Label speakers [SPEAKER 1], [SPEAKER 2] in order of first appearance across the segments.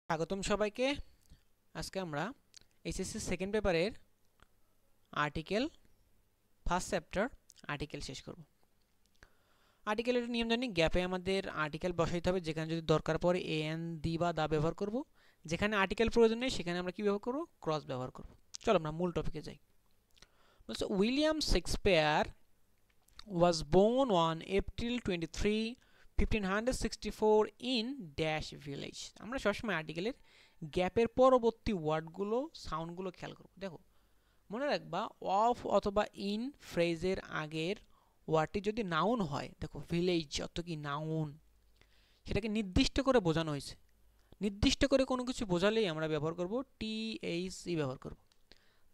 [SPEAKER 1] স্বাগতম সবাইকে। আজকে আমরা এইচএসসি সেকেন্ড পেপারের আর্টিকেল ফার্স্ট চ্যাপ্টার আর্টিকেল শেষ করব। আর্টিকেলের নিয়ম জানি, গ্যাপে আমাদের আর্টিকেল বসাইতে হবে, যেখানে যদি দরকার পড়ে এ এন দি বা দা ব্যবহার করব। যেখানে আর্টিকেল প্রয়োজন নেই সেখানে আমরা কি ব্যবহার করব? ক্রস ব্যবহার করব। চলো আমরা মূল টপিকে যাই। বলছে William Shakespeare was born on April 23, 1564 in dash village. আমরা সবসময় আর্টিকেলের গ্যাপের পরবর্তী ওয়ার্ডগুলো সাউন্ডগুলো খেয়াল করব। দেখো, মনে রাখবা অফ অথবা ইন ফ্রেজের আগের ওয়ার্ডটি যদি নাউন হয়, দেখো ভিলেজ অর্থ কি নাউন, সেটাকে নির্দিষ্ট করে বোঝানো হয়েছে। নির্দিষ্ট করে কোনো কিছু বোঝালেই আমরা ব্যবহার করব টিএইচই ব্যবহার করব।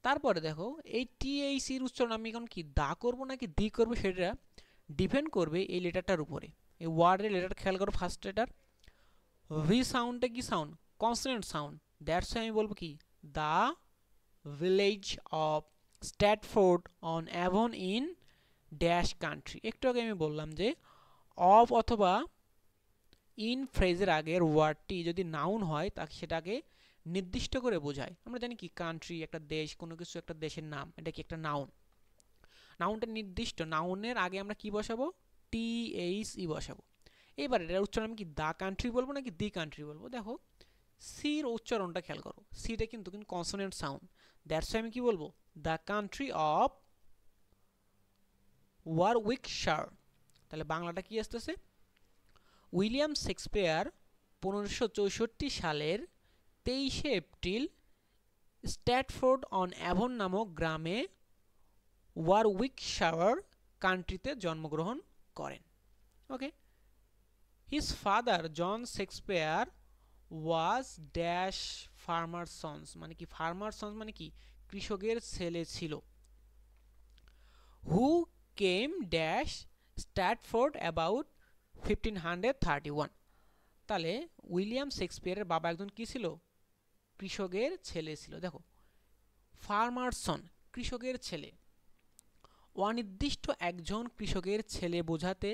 [SPEAKER 1] তারপরে দেখো এই টিএইচির উচ্চারণ আমি এখন কি দা করব নাকি দি করব সেটা ডিপেন্ড করবে এই লেটারটার উপরে। এই ওয়ার্ডের লেটার খেয়াল করো, ফার্স্ট লেটার ভি সাউন্ডটা কি সাউন্ড? Consonant sound. দ্যাটস আমি বলবো কি the village of Stratford on Avon in dash country. একটু আগে আমি বললাম যে অফ অথবা ইন ফ্রেজের আগের ওয়ার্ডটি যদি নাউন হয় তাকে সেটাকে নির্দিষ্ট করে বোঝায়। আমরা জানি কি কান্ট্রি একটা দেশ, কোনো কিছু একটা দেশের নাম, এটা কি একটা নাউন। নাউনটা নির্দিষ্ট, নাউনের আগে আমরা কি বসাবো? টিএইচই বসাবো। এবার এটার উচ্চারণ আমি কি দা কান্ট্রি বলবো নাকি দি কান্ট্রি বলবো? দেখো সির উচ্চারণটা খেয়াল করো, সিটা কিন্তু কনসোনেন্ট সাউন্ড। দ্যাটস আমি কি বলবো? The country of Warwickshire. তাহলে বাংলাটা কি আসতেছে? উইলিয়াম শেক্সপিয়ার 1564 সালের 23শে এপ্রিল স্ট্যাটফোর্ড অন অ্যাভন নামক গ্রামে ওয়ারউইকশায়ার কান্ট্রিতে জন্মগ্রহণ করেন। Okay, his father John Shakespeare was dash farmer sons, মানে কি ফার্মার সন্স মানে কি কৃষকের ছেলে ছিল। Who came dash Stratford about 1531। তাহলে উইলিয়াম শেক্সপিয়ারের বাবা একজন কি ছিল? কৃষকের ছেলে ছিল। দেখো ফার্মার সন, কৃষকের ছেলে, অনির্দিষ্ট একজন কৃষকের ছেলে বোঝাতে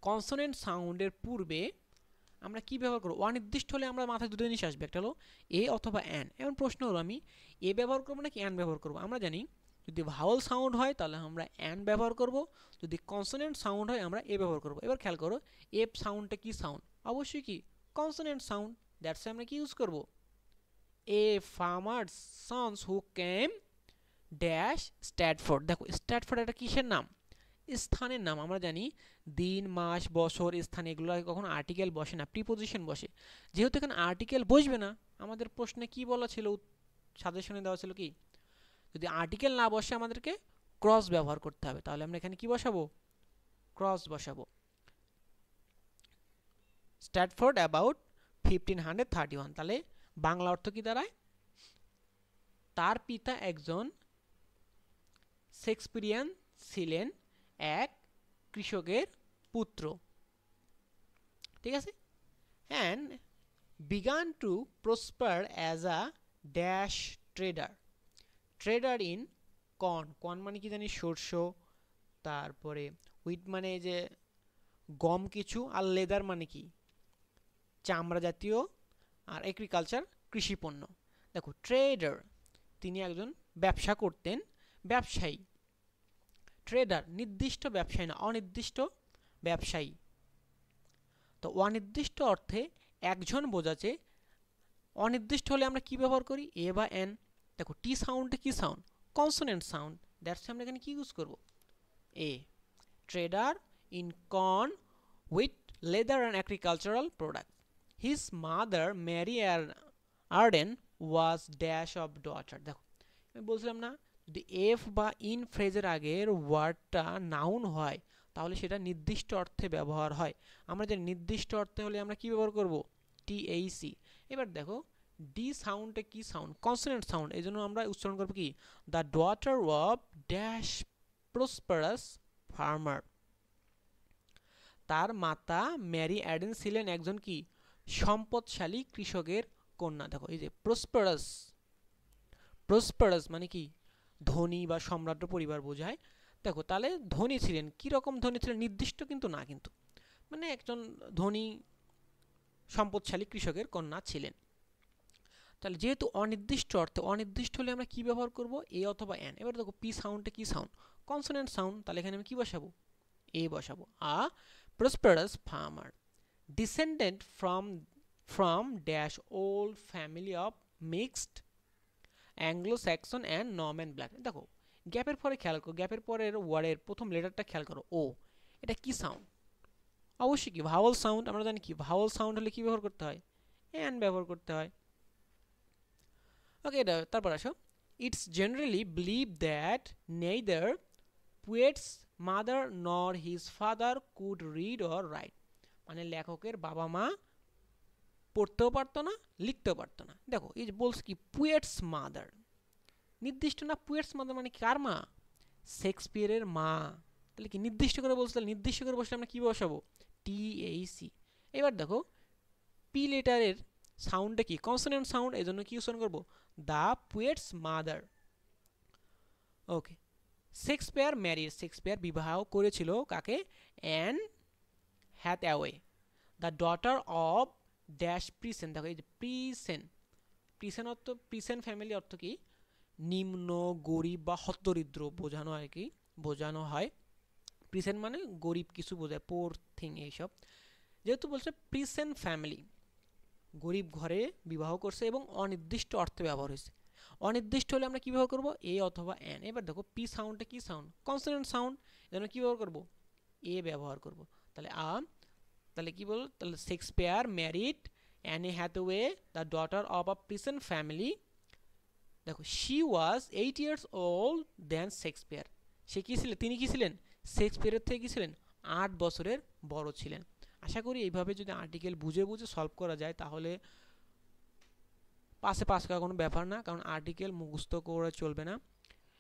[SPEAKER 1] কনসোনেন্ট সাউন্ডের পূর্বে আমরা কি ব্যবহার করব? অনির্দিষ্ট হলে আমরা মাথায় দুটো জিনিস আসবে, একটা হলো এ অথবা অ্যান। এমন প্রশ্ন হলো আমি এ ব্যবহার করবো নাকি অ্যান ব্যবহার করবো? আমরা জানি যদি ভাওয়াল সাউন্ড হয় তাহলে আমরা অ্যান ব্যবহার করব, যদি কনসোনেন্ট সাউন্ড হয় আমরা এ ব্যবহার করব। এবার খেয়াল করো এফ সাউন্ডটা কি সাউন্ড? অবশ্যই কি কনসোনেন্ট সাউন্ড। দ্যাটস আমরা কি ইউজ করব? এ ফার্মার্স সন্স হু কেম ড্যাশ স্ট্যাটফোর্ড। দেখো স্ট্যাটফোর্ড একটা কিসের নাম? স্থানের নাম। আমরা জানি দিন, মাস, বছর, স্থান এগুলো কখনো আর্টিকেল বসে না, প্রিপোজিশন বসে। যেহেতু এখানে আর্টিকেল বসবে না, আমাদের প্রশ্নে কি বলা ছিল, সাজেশনে দেওয়া ছিল কি যদি আর্টিকেল না বসে আমাদেরকে ক্রস ব্যবহার করতে হবে। তাহলে আমরা এখানে কি বসাবো? ক্রস বসাবো। স্ট্যাটফোর্ড অ্যাবাউট 1531। তাহলে বাংলা অর্থ কি দাঁড়ায়? তার পিতা একজন শেক্সপিয়ারিয়ান ছিলেন, এক কৃষকের পুত্র। ঠিক আছে, and began to prosper as a dash trader. Trader in corn. Corn মানে কি জানি? শস্য। তারপরে হুইট মানে যে গম কিছু, আর লেদার মানে কি চামড়া জাতীয়, আর এগ্রিকালচার কৃষি পণ্য। দেখো ট্রেডার, তিনি একজন ব্যবসা করতেন, ব্যবসায়ী। ট্রেডার নির্দিষ্ট ব্যবসায়ী না, অনির্দিষ্ট ব্যবসায়ী। তো অনির্দিষ্ট অর্থে একজন বোঝাচ্ছে। অনির্দিষ্ট হলে আমরা কি ব্যবহার করি? এ বা এন। দেখো টি সাউন্ডে কি সাউন্ড? Consonant sound. দ্যাটস আমরা এখানে কি ইউজ করব? A. Trader in corn with leather and agricultural product. His mother Mary Arden was dash of daughter. দেখো আমি বলছিলাম না, যদি এফ বা ইন ফ্রেজের আগের ওয়ার্ডটা নাউন হয় তাহলে সেটা নির্দিষ্ট অর্থে ব্যবহার হয়। আমরা যে নির্দিষ্ট অর্থে হলে আমরা কি ব্যবহার করব? টিএইসি। এবার দেখো ডি সাউন্ডটা কি সাউন্ড? Consonant sound. এই জন্য আমরা উচ্চারণ করবো কি the daughter of dash prosperous farmer. তার মাতা ম্যারি অ্যাডেন ছিলেন একজন কি সম্পদশালী কৃষকের কন্যা। দেখো এই যে প্রসপারাস, প্রসপারাস মানে কি ধনী বা সম্রাট পরিবার বোঝায়। দেখো তাহলে ধনী ছিলেন, কি রকম ধনী ছিলেন নির্দিষ্ট কিন্তু না, কিন্তু মানে একজন ধনী সম্পদশালী কৃষকের কন্যা ছিলেন। তাহলে যেহেতু অনির্দিষ্ট অর্থে, অনির্দিষ্ট হলে আমরা কি ব্যবহার করব, এ অথবা এন। এবার দেখো পি সাউন্ডটা কি সাউন্ড, কনসোনেন্ট সাউন্ড, তাহলে এখানে আমি কি বসাবো, এ বসাবো। A prosperous farmer descendant from dash old family of mixed Anglo Saxon and Norman blood. দেখো গ্যাপের পরে খেয়াল করো, গ্যাপের পরের ওয়ার্ডের প্রথম লেটারটা খেয়াল করো, ও। এটা কি সাউন্ড, অবশ্যই কি ভাওয়াল সাউন্ড। আমরা জানি কি ভাওয়াল সাউন্ড হলে কি ব্যবহার করতে হয়, অ্যান ব্যবহার করতে হয়। ওকে, এটা তারপর আসো, it's generally believe that neither poet's mother nor his father could read or write. মানে লেখকের বাবা মা পড়তেও পারতো না, লিখতেও পারতো না। দেখো এই যে বলছে কি পোয়েটস মাদার, নির্দিষ্ট না, পোয়েটস মাদার মানে কার মা, শেক্সপিয়ারের মা। তাহলে কি নির্দিষ্ট করে বলছে, তাহলে নির্দিষ্ট করে বসলে আমরা কি বসাবো, টি-এইচ-সি। এবার দেখো পি লেটারের সাউন্ডটা কি, কনসোনেন্ট সাউন্ড, এই জন্য কি উচ্চারণ করবো, the poet's mother. Okay, Shakespeare married, Shakespeare বিবাহ করেছিল কাকে, Anne Hathaway the daughter of dash prison. দেখো এই যে প্রিসেন, প্রিসেন অর্থ, প্রিসেন ফ্যামিলি অর্থ কি, নিম্ন, গরিব বা হতদরিদ্র বোঝানো আর কি, বোঝানো হয়। প্রিসেন মানে গরিব কিছু বোঝায়, পোর থিং এইসব। যেহেতু বলছে প্রিসেন ফ্যামিলি, গরিব ঘরে বিবাহ করছে এবং অনির্দিষ্ট অর্থে ব্যবহার হয়েছে। অনির্দিষ্ট হলে আমরা কী ব্যবহার করবো, এ অথবা এন। এবার দেখো পি সাউন্ডটা কি সাউন্ড, কনসোনেন্ট সাউন্ড, এজন্য কী ব্যবহার করবো, এ ব্যবহার করব। তাহলে তাহলে কি বলবো, তাহলে Shakespeare married Annie Hathaway the daughter of a prison family. দেখো she was 8 years old then Shakespeare, সে কী ছিলেন, তিনি কী ছিলেন, শেক্সপিয়ারের থেকে কী ছিলেন, 8 বছরের বড় ছিলেন। আশা করি এইভাবে যদি আর্টিকেল বুঝে বুঝে সলভ করা যায় তাহলে পাশে পাস করা কোনো ব্যাপার না, কারণ আর্টিকেল মুখস্থ করে চলবে না।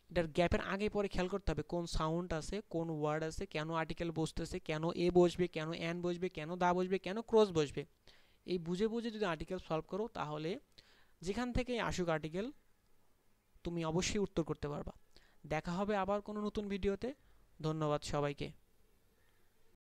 [SPEAKER 1] এটার গ্যাপের আগে পরে খেয়াল করতে হবে কোন সাউন্ড আছে, কোন ওয়ার্ড আছে, কেন আর্টিকেল বসতেছে, কেন এ বসবে, কেন অ্যান বসবে, কেন দা বসবে, কেন ক্রস বসবে। এই বুঝে বুঝে যদি আর্টিকেল সলভ করো তাহলে যেখান থেকে আসুক আর্টিকেল তুমি অবশ্যই উত্তর করতে পারবা। দেখা হবে আবার কোনো নতুন ভিডিওতে। ধন্যবাদ সবাইকে।